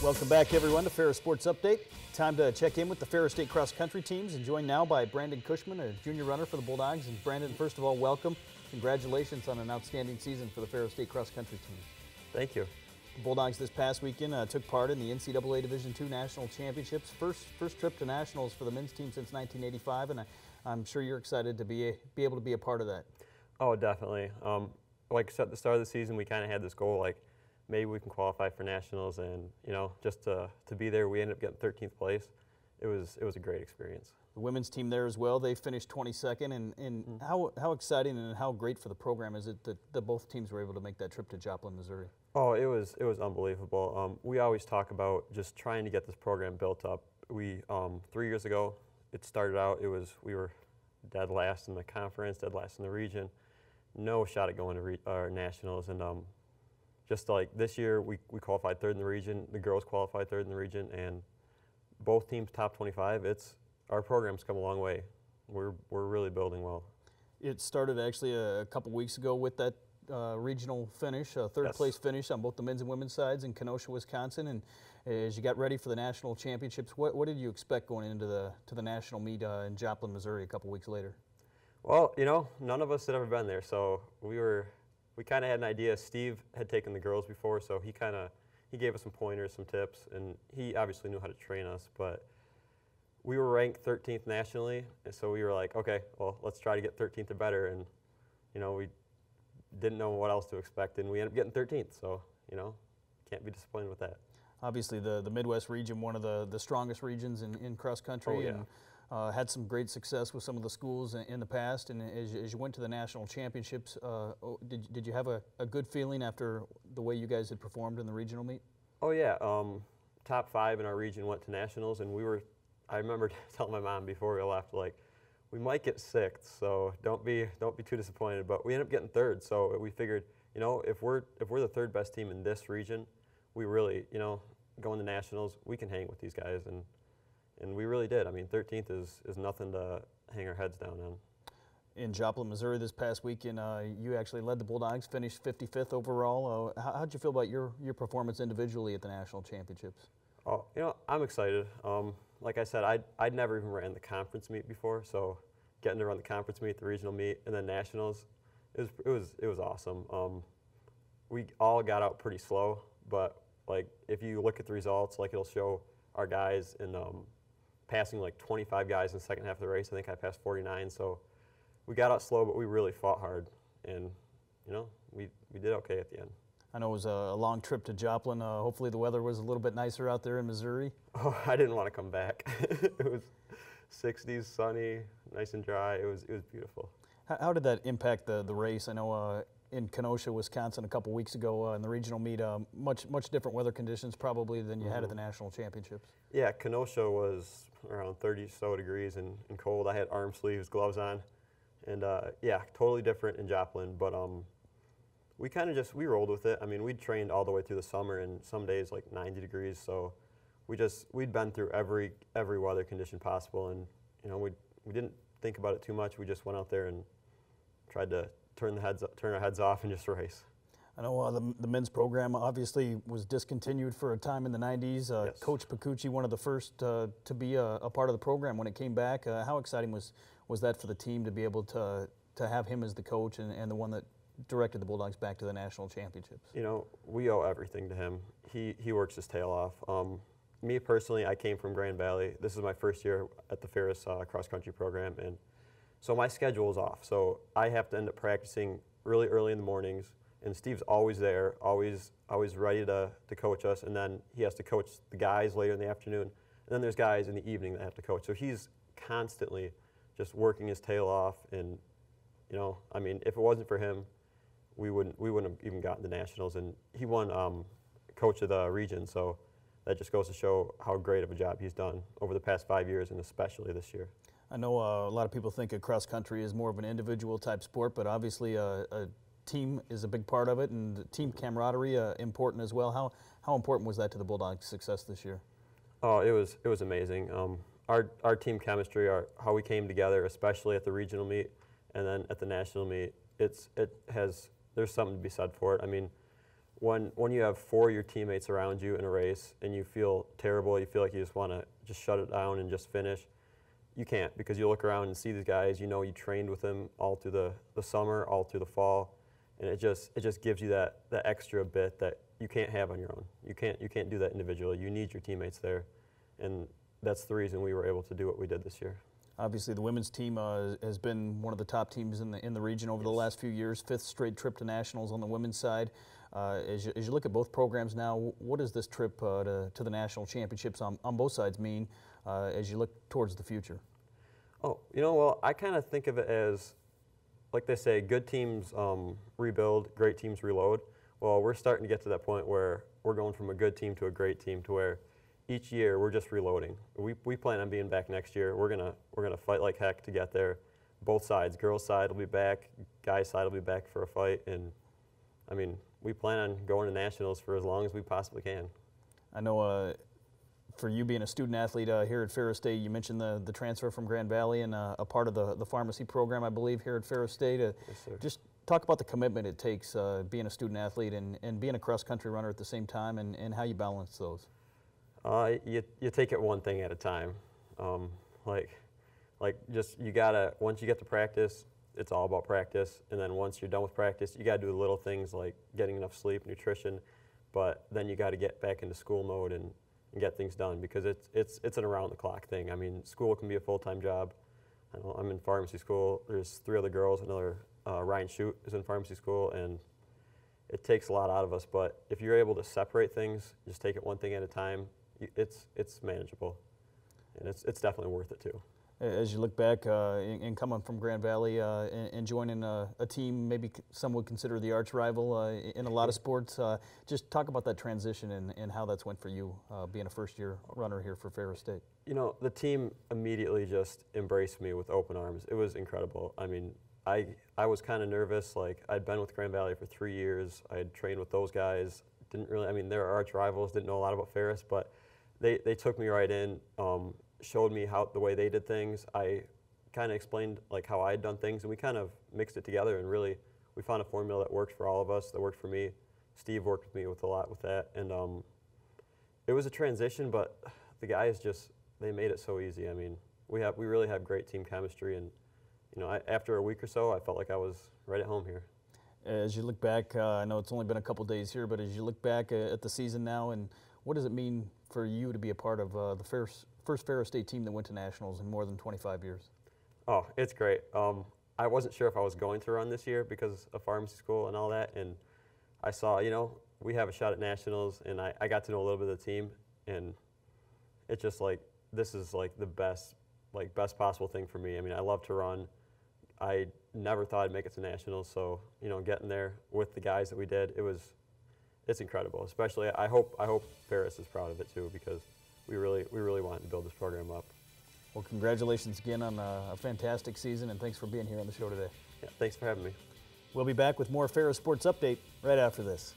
Welcome back, everyone, to Ferris Sports Update. Time to check in with the Ferris State cross country teams, and joined now by Brandon Cushman, a junior runner for the Bulldogs. And Brandon, first of all, welcome. Congratulations on an outstanding season for the Ferris State cross country team. Thank you. The Bulldogs this past weekend took part in the NCAA Division II National Championships. First trip to nationals for the men's team since 1985, and I'm sure you're excited to be able to be a part of that. Oh, definitely. Like I said at the start of the season, we kind of had this goal, like maybe we can qualify for nationals, and just to be there, we ended up getting 13th place. It was a great experience. The women's team there as well, they finished 22nd, and how exciting and how great for the program is it that both teams were able to make that trip to Joplin, Missouri? Oh, it was unbelievable. We always talk about just trying to get this program built up. We 3 years ago, it started out, we were dead last in the conference, dead last in the region, no shot at going to our nationals, and just like this year, we qualified third in the region. The girls qualified third in the region, and both teams top 25. Our program's come a long way. We're really building well. It started actually a couple weeks ago with that regional finish, third place finish on both the men's and women's sides in Kenosha, Wisconsin. And as you got ready for the national championships, what did you expect going into the national meet in Joplin, Missouri, a couple weeks later? Well, none of us had ever been there, so we kind of had an idea. Steve had taken the girls before, so he gave us some pointers, some tips, and he obviously knew how to train us. But we were ranked 13th nationally, and so we were like, okay, well, let's try to get 13th or better. And we didn't know what else to expect, and we ended up getting 13th. So can't be disappointed with that. Obviously, the Midwest region, one of the strongest regions in cross country. Oh, yeah. And had some great success with some of the schools in the past, and as you went to the national championships, did you have a good feeling after the way you guys had performed in the regional meet? Oh yeah, top 5 in our region went to nationals, and I remember telling my mom before we left, like, we might get 6th, so don't be too disappointed. But we ended up getting 3rd, so we figured, if we're the 3rd best team in this region, we really, going to nationals, we can hang with these guys, and we really did. I mean, 13th is nothing to hang our heads down on. In Joplin, Missouri this past weekend, you actually led the Bulldogs, finished 55th overall. How'd you feel about your performance individually at the national championships? Oh, I'm excited. Like I said, I'd never even ran the conference meet before, so getting to run the conference meet, the regional meet, and then nationals, it was awesome. We all got out pretty slow, but like if you look at the results, like it'll show our guys in passing like 25 guys in the second half of the race. I think I passed 49, so we got out slow, but we really fought hard, and we did okay at the end. I know it was a long trip to Joplin. Hopefully the weather was a little bit nicer out there in Missouri. Oh, I didn't want to come back. It was 60s, sunny, nice and dry. It was beautiful. How did that impact the race? I know in Kenosha, Wisconsin, a couple weeks ago in the regional meet, much different weather conditions probably than you had at the national championships. Yeah, Kenosha was around 30 so degrees and cold. I had arm sleeves, gloves on, and yeah, totally different in Joplin. But we kind of we rolled with it. I mean, we'd trained all the way through the summer, and some days like 90 degrees. So we'd been through every weather condition possible, and we didn't think about it too much. We just went out there and tried to turn our heads off and just race. I know the men's program obviously was discontinued for a time in the 90s. Yes. Coach Picucci, one of the first to be a part of the program when it came back. How exciting was that for the team to be able to have him as the coach and the one that directed the Bulldogs back to the national championships? We owe everything to him. He works his tail off. Me personally, I came from Grand Valley. This is my first year at the Ferris cross-country program, and so my schedule is off. So I have to end up practicing really early in the mornings, and Steve's always there, always ready to coach us, and then he has to coach the guys later in the afternoon, and then there's guys in the evening that have to coach. So he's constantly just working his tail off, and I mean, if it wasn't for him, we wouldn't have even gotten the nationals, and he won coach of the region, so that just goes to show how great of a job he's done over the past 5 years, and especially this year. I know a lot of people think of cross country is more of an individual type sport, but obviously a team is a big part of it, and team camaraderie important as well. How important was that to the Bulldogs' success this year? Oh, it was amazing. Our team chemistry, how we came together, especially at the regional meet, and then at the national meet, there's something to be said for it. I mean, when you have 4 of your teammates around you in a race and you feel terrible, you feel like you just want to just shut it down and just finish, you can't, because you look around and see these guys, you know, you trained with them all through the summer, all through the fall, and it just gives you that extra bit that you can't have on your own. You can't do that individually. You need your teammates there, and that's the reason we were able to do what we did this year. Obviously, the women's team has been one of the top teams in the region over the last few years. 5th straight trip to nationals on the women's side. As you look at both programs now, what does this trip to the national championships on both sides mean as you look towards the future? Oh, you know, well, I kind of think of it as, like they say, good teams rebuild, great teams reload. Well, we're starting to get to that point where we're going from a good team to a great team, to where each year we're just reloading. We plan on being back next year. We're gonna fight like heck to get there. Both sides, girls' side will be back, guys' side will be back for a fight, and I mean, we plan on going to nationals for as long as we possibly can. I know for you being a student athlete here at Ferris State, you mentioned the transfer from Grand Valley and a part of the pharmacy program, I believe, here at Ferris State. Yes, sir. Just talk about the commitment it takes being a student athlete and being a cross-country runner at the same time, and how you balance those. You take it one thing at a time. Just you gotta, once you get to practice, it's all about practice, and then once you're done with practice, you gotta do the little things like getting enough sleep, nutrition, but then you gotta get back into school mode and get things done, because it's an around-the-clock thing. I mean, school can be a full-time job. I'm in pharmacy school. There's 3 other girls. Another Ryan Shute is in pharmacy school, and it takes a lot out of us. But if you're able to separate things, just take it one thing at a time, it's manageable, and it's definitely worth it too. As you look back in coming from Grand Valley and joining a team maybe some would consider the arch rival in a lot of sports, just talk about that transition and how that's went for you being a first-year runner here for Ferris State. You know, the team immediately just embraced me with open arms. It was incredible. I mean, I was kind of nervous. Like, I'd been with Grand Valley for 3 years. I had trained with those guys. Didn't really, I mean, they're arch rivals, didn't know a lot about Ferris, but they took me right in. Showed me the way they did things. I kind of explained like how I had done things, and we kind of mixed it together, and really we found a formula that worked for all of us, that worked for me. Steve worked with me a lot with that, and it was a transition, but the guys they made it so easy. I mean, we really have great team chemistry, and you know, after a week or so, I felt like I was right at home here. As you look back, I know it's only been a couple days here, but as you look back at the season now, and what does it mean for you to be a part of the first Ferris State team that went to nationals in more than 25 years? Oh, it's great. I wasn't sure if I was going to run this year because of pharmacy school and all that, and I saw, you know, we have a shot at nationals, and I got to know a little bit of the team, and it's just like, this is like the best possible thing for me. I mean, I love to run. I never thought I'd make it to nationals, so, you know, getting there with the guys that we did, it's incredible. Especially, I hope Ferris is proud of it too, because we really wanted to build this program up. Well, congratulations again on a fantastic season, and thanks for being here on the show today. Yeah, thanks for having me. We'll be back with more Ferris Sports Update right after this.